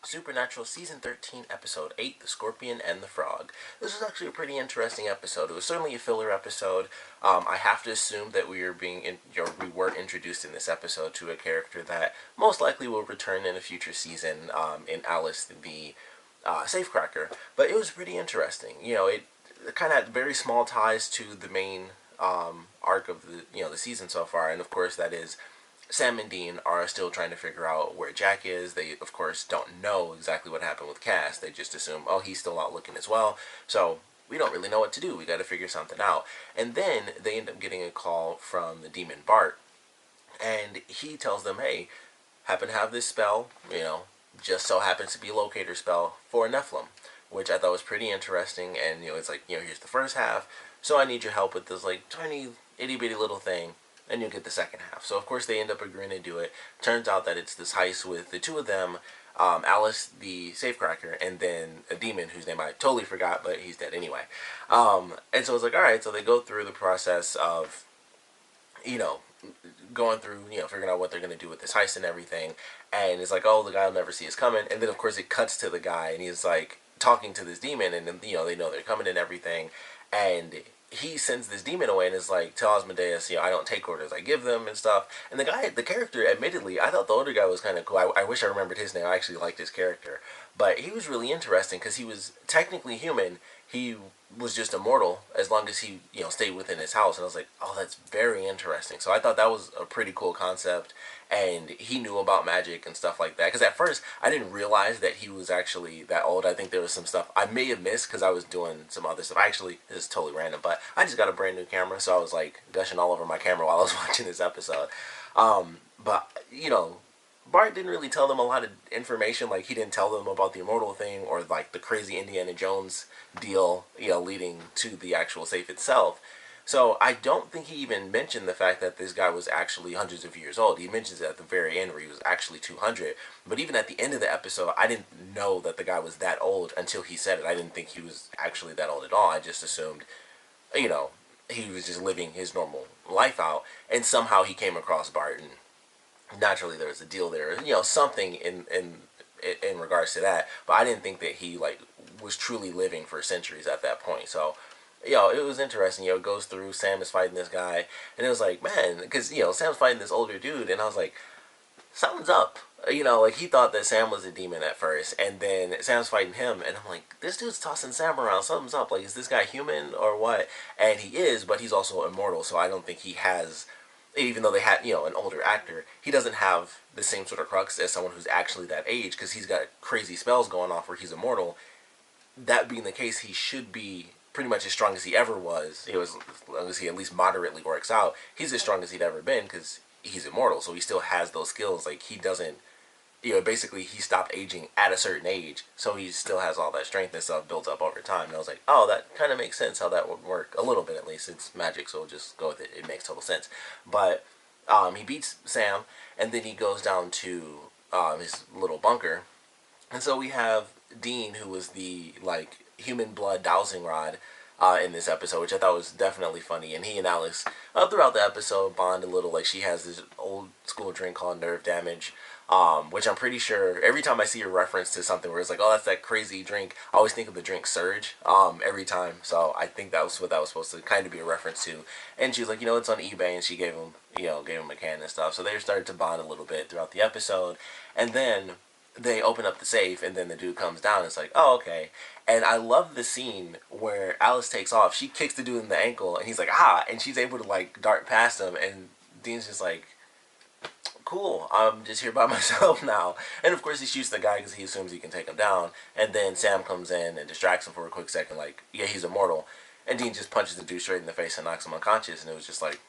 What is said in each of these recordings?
Supernatural Season 13, Episode 8, The Scorpion and the Frog. This was actually a pretty interesting episode. It was certainly a filler episode. I have to assume that we were introduced in this episode to a character that most likely will return in a future season, in Alice the Safecracker. But it was pretty interesting. It kind of had very small ties to the main arc of the season so far, and of course that is Sam and Dean are still trying to figure out where Jack is. They, of course, don't know exactly what happened with Cass. They just assume, oh, he's still out looking as well. So we don't really know what to do. We got to figure something out. And then they end up getting a call from the demon Bart. And he tells them, hey, happen to have this spell, just so happens to be a locator spell for a Nephilim, which I thought was pretty interesting. And, it's like, here's the first half. So I need your help with this, like, tiny, itty-bitty little thing. And you'll get the second half. So, of course, they end up agreeing to do it. Turns out that it's this heist with the two of them, Alice, the Safecracker, and then a demon whose name I totally forgot, but he's dead anyway. And so it's like, alright, so they go through the process of, going through, figuring out what they're going to do with this heist and everything. And it's like, oh, the guy will never see us coming. And then, of course, it cuts to the guy, and he's, like, talking to this demon, and then, they know they're coming and everything. And he sends this demon away and is like, tell Asmodeus, I don't take orders, I give them and stuff. And the character, admittedly, I thought the older guy was kind of cool. I wish I remembered his name. I actually liked his character. But he was really interesting because he was technically human. He was just immortal as long as he, stayed within his house. And I was like, oh, that's very interesting. So I thought that was a pretty cool concept. And he knew about magic and stuff like that. Because at first, I didn't realize that he was actually that old. I think there was some stuff I may have missed because I was doing some other stuff. Actually, this is totally random, but I just got a brand new camera. So I was like gushing all over my camera while I was watching this episode. But, Bart didn't really tell them a lot of information. Like, he didn't tell them about the immortal thing or, like, the crazy Indiana Jones deal, leading to the actual safe itself. So I don't think he even mentioned the fact that this guy was actually hundreds of years old. He mentions it at the very end where he was actually 200. But even at the end of the episode, I didn't know that the guy was that old until he said it. I didn't think he was actually that old at all. I just assumed, he was just living his normal life out. And somehow he came across Bart, and naturally there was a deal there. Something in regards to that. But I didn't think that he, was truly living for centuries at that point. So it was interesting. It goes through, Sam is fighting this guy, and it was like, man, because, Sam's fighting this older dude, and I was like, something's up. He thought that Sam was a demon at first, and then Sam's fighting him, and I'm like, this dude's tossing Sam around, something's up. Like, is this guy human or what? And he is, but he's also immortal, so I don't think he has, even though they had, an older actor, he doesn't have the same sort of crux as someone who's actually that age, because he's got crazy spells going off where he's immortal. That being the case, he should be pretty much as strong as he ever was. As long as he at least moderately works out, he's as strong as he'd ever been because he's immortal. So he still has those skills. Like, he doesn't, basically he stopped aging at a certain age. So he still has all that strength and stuff built up over time. And I was like, oh, that kind of makes sense how that would work. A little bit at least. It's magic, so we'll just go with it. It makes total sense. But he beats Sam, and then he goes down to his little bunker. And so we have Dean, who was the, human blood dowsing rod in this episode, which I thought was definitely funny. And he and Alex, throughout the episode, bond a little. Like, she has this old school drink called Nerve Damage, which I'm pretty sure every time I see a reference to something where it's like, oh, that's that crazy drink, I always think of the drink Surge every time. So I think that was what that was supposed to kind of be a reference to. And she was like, it's on eBay, and she gave him a can and stuff. So they started to bond a little bit throughout the episode. And then they open up the safe, and then the dude comes down. And it's like, oh, okay. And I love the scene where Alice takes off. She kicks the dude in the ankle, and he's like, ah, and she's able to, dart past him. And Dean's just like, cool, I'm just here by myself now. And, of course, he shoots the guy because he assumes he can take him down. And then Sam comes in and distracts him for a quick second, like, yeah, he's immortal. And Dean just punches the dude straight in the face and knocks him unconscious. And it was just like,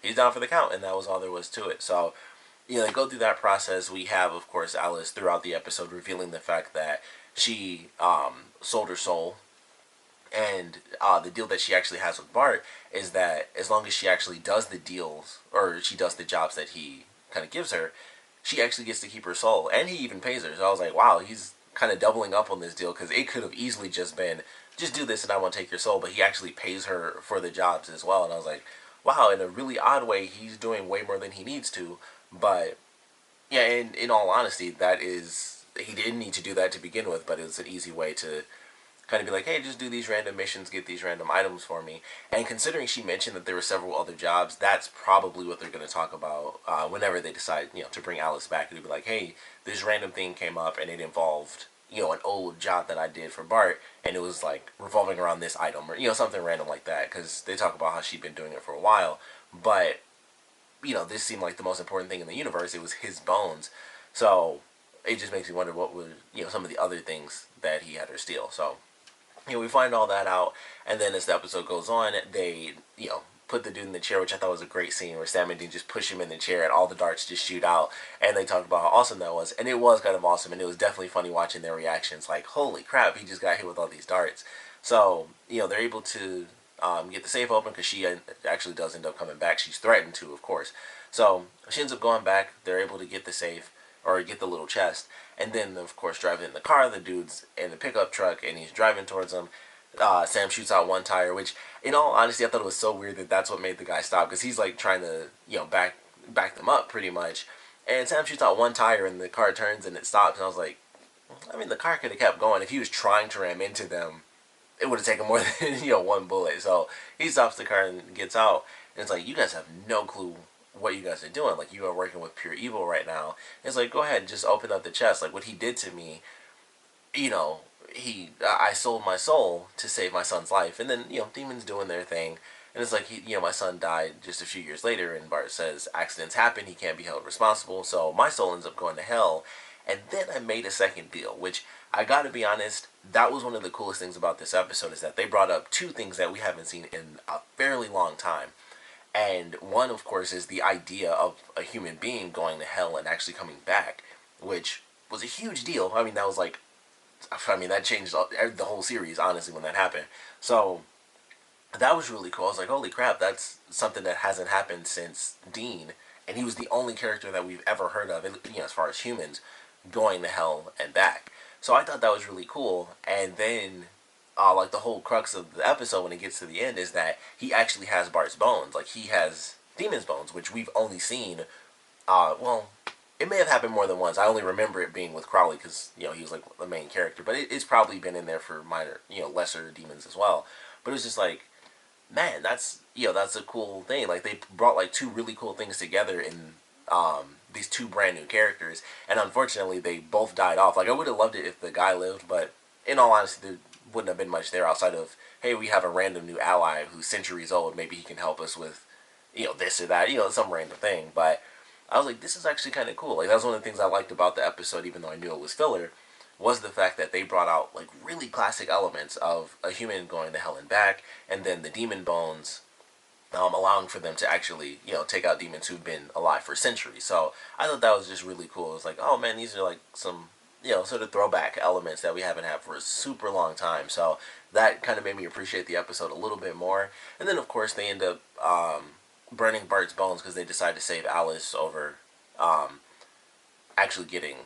he's down for the count, and that was all there was to it. So they go through that process. We have, of course, Alice throughout the episode revealing the fact that she sold her soul. And the deal that she actually has with Bart is that as long as she actually does the deals, or she does the jobs that he kind of gives her, she actually gets to keep her soul. And he even pays her. So I was like, wow, he's kind of doubling up on this deal, because it could have easily just been, just do this and I won't take your soul. But he actually pays her for the jobs as well. And I was like, wow, in a really odd way, he's doing way more than he needs to. But yeah, in all honesty, that is he didn't need to do that to begin with, but it was an easy way to kind of be like, hey, just do these random missions, get these random items for me. And considering she mentioned that there were several other jobs, that's probably what they're going to talk about whenever they decide, to bring Alice back. It'll be like, hey, this random thing came up and it involved, an old job that I did for Bart, and it was like revolving around this item, or something random like that. Because they talk about how she'd been doing it for a while, but this seemed like the most important thing in the universe. It was his bones, so it just makes me wonder what was, some of the other things that he had her steal. So we find all that out, and then as the episode goes on, they, put the dude in the chair, which I thought was a great scene, where Sam and Dean just push him in the chair and all the darts just shoot out, and they talk about how awesome that was, and it was kind of awesome, and it was definitely funny watching their reactions, like, holy crap, he just got hit with all these darts. So, they're able to get the safe open, because she actually does end up coming back. She's threatened to, of course. So, she ends up going back, they're able to get the safe, or get the little chest, and then, of course, driving in the car, the dude's in the pickup truck, and he's driving towards him. Sam shoots out one tire, which, in all honesty, I thought it was so weird that that's what made the guy stop, because he's, like, trying to, back them up, pretty much. And Sam shoots out one tire, and the car turns, and it stops, and I was like, I mean, the car could have kept going. If he was trying to ram into them, it would have taken more than, one bullet. So, he stops the car and gets out, and it's like, you guys have no clue what you guys are doing. Like, you are working with pure evil right now. It's like, go ahead and just open up the chest. Like, what he did to me, I sold my soul to save my son's life. And then, demons doing their thing. And it's like, my son died just a few years later, and Bart says, accidents happen, he can't be held responsible, so my soul ends up going to hell. And then I made a second deal, which, I gotta be honest, that was one of the coolest things about this episode, is that they brought up two things that we haven't seen in a fairly long time. And one, of course, is the idea of a human being going to hell and actually coming back, which was a huge deal. I mean, that changed the whole series, honestly, when that happened. So, that was really cool. I was like, holy crap, that's something that hasn't happened since Dean, and he was the only character that we've ever heard of, as far as humans, going to hell and back. So I thought that was really cool, and then like the whole crux of the episode when it gets to the end is that he actually has Bart's bones. Like, he has Demon's bones, which we've only seen, well, it may have happened more than once. I only remember it being with Crowley because, he was like the main character, but it's probably been in there for minor, lesser demons as well. But it was just like, man, that's a cool thing. Like, they brought like two really cool things together in these two brand new characters, and unfortunately they both died off. Like, I would have loved it if the guy lived, but in all honesty, there wouldn't have been much there outside of, hey, we have a random new ally who's centuries old, maybe he can help us with, this or that, some random thing. But I was like, this is actually kind of cool. Like, that was one of the things I liked about the episode, even though I knew it was filler, was the fact that they brought out like really classic elements of a human going to hell and back, and then the demon bones allowing for them to actually, take out demons who've been alive for centuries. So I thought that was just really cool. It was like, oh man, these are like some, sort of throwback elements that we haven't had for a super long time. So that kind of made me appreciate the episode a little bit more. And then, of course, they end up burning Bart's bones because they decide to save Alice over actually getting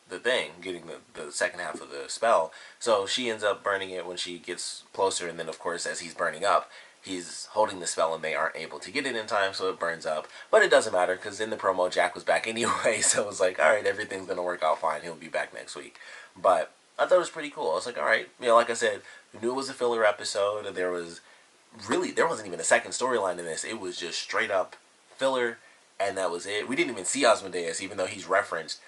the second half of the spell. So she ends up burning it when she gets closer, and then, of course, as he's burning up, he's holding the spell and they aren't able to get it in time, so it burns up. But it doesn't matter, because in the promo, Jack was back anyway, so it was like, alright, everything's going to work out fine. He'll be back next week. But I thought it was pretty cool. I was like, alright, like I said, we knew it was a filler episode. There wasn't even a second storyline in this. It was just straight up filler, and that was it. We didn't even see Asmodeus, even though he's referenced.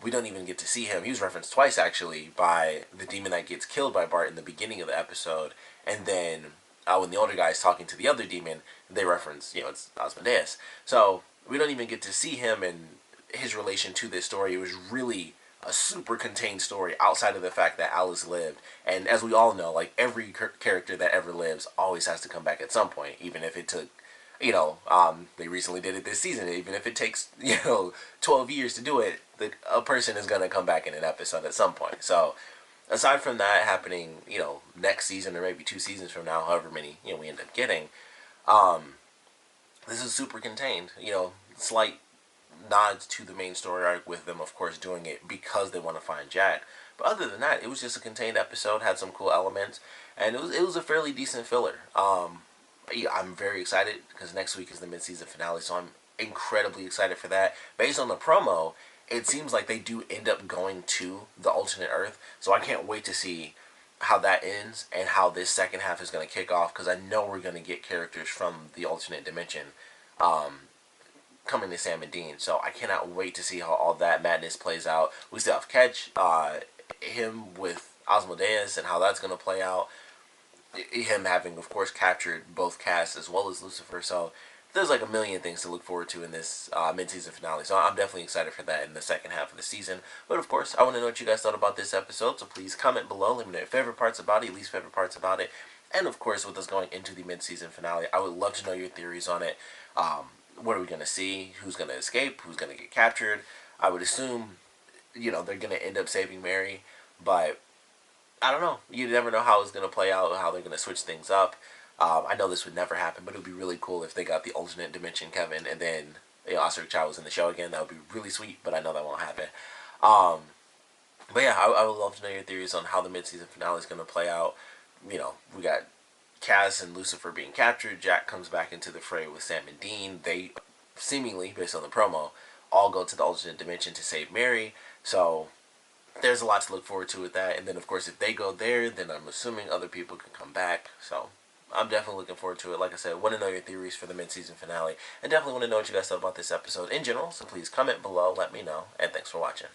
We don't even get to see him. He was referenced twice, actually, by the demon that gets killed by Bart in the beginning of the episode, and then when the older guy is talking to the other demon, they reference, it's Asmodeus. So we don't even get to see him and his relation to this story. It was really a super contained story outside of the fact that Alice lived. And as we all know, like, every character that ever lives always has to come back at some point, even if it took, they recently did it this season. Even if it takes, 12 years to do it, a person is going to come back in an episode at some point. So aside from that happening, next season or maybe 2 seasons from now, however many, we end up getting, this is super contained, slight nods to the main story arc with them, of course, doing it because they want to find Jack. But other than that, it was just a contained episode, had some cool elements, and it was a fairly decent filler. I'm very excited because next week is the mid-season finale, so I'm incredibly excited for that. Based on the promo, it seems like they do end up going to the alternate Earth. So I can't wait to see how that ends and how this second half is going to kick off, because I know we're going to get characters from the alternate dimension coming to Sam and Dean. So I cannot wait to see how all that madness plays out. We still have Ketch, him with Osmodeus, and how that's going to play out. Him having, of course, captured both casts as well as Lucifer. So there's like a million things to look forward to in this mid-season finale. So I'm definitely excited for that in the second half of the season. But of course, I want to know what you guys thought about this episode. So please comment below. Let me know your favorite parts about it, least favorite parts about it. And of course, with us going into the mid-season finale, I would love to know your theories on it. What are we going to see? Who's going to escape? Who's going to get captured? I would assume, they're going to end up saving Mary. But I don't know. You never know how it's going to play out, how they're going to switch things up. I know this would never happen, but it would be really cool if they got the alternate dimension Kevin and then Asher Chow was in the show again. That would be really sweet, but I know that won't happen. But yeah, I would love to know your theories on how the mid-season finale is going to play out. We got Cass and Lucifer being captured. Jack comes back into the fray with Sam and Dean. They seemingly, based on the promo, all go to the alternate dimension to save Mary. So there's a lot to look forward to with that. And then, of course, if they go there, then I'm assuming other people can come back. So I'm definitely looking forward to it. Like I said, want to know your theories for the mid-season finale. And definitely want to know what you guys thought about this episode in general. So please comment below, let me know. And thanks for watching.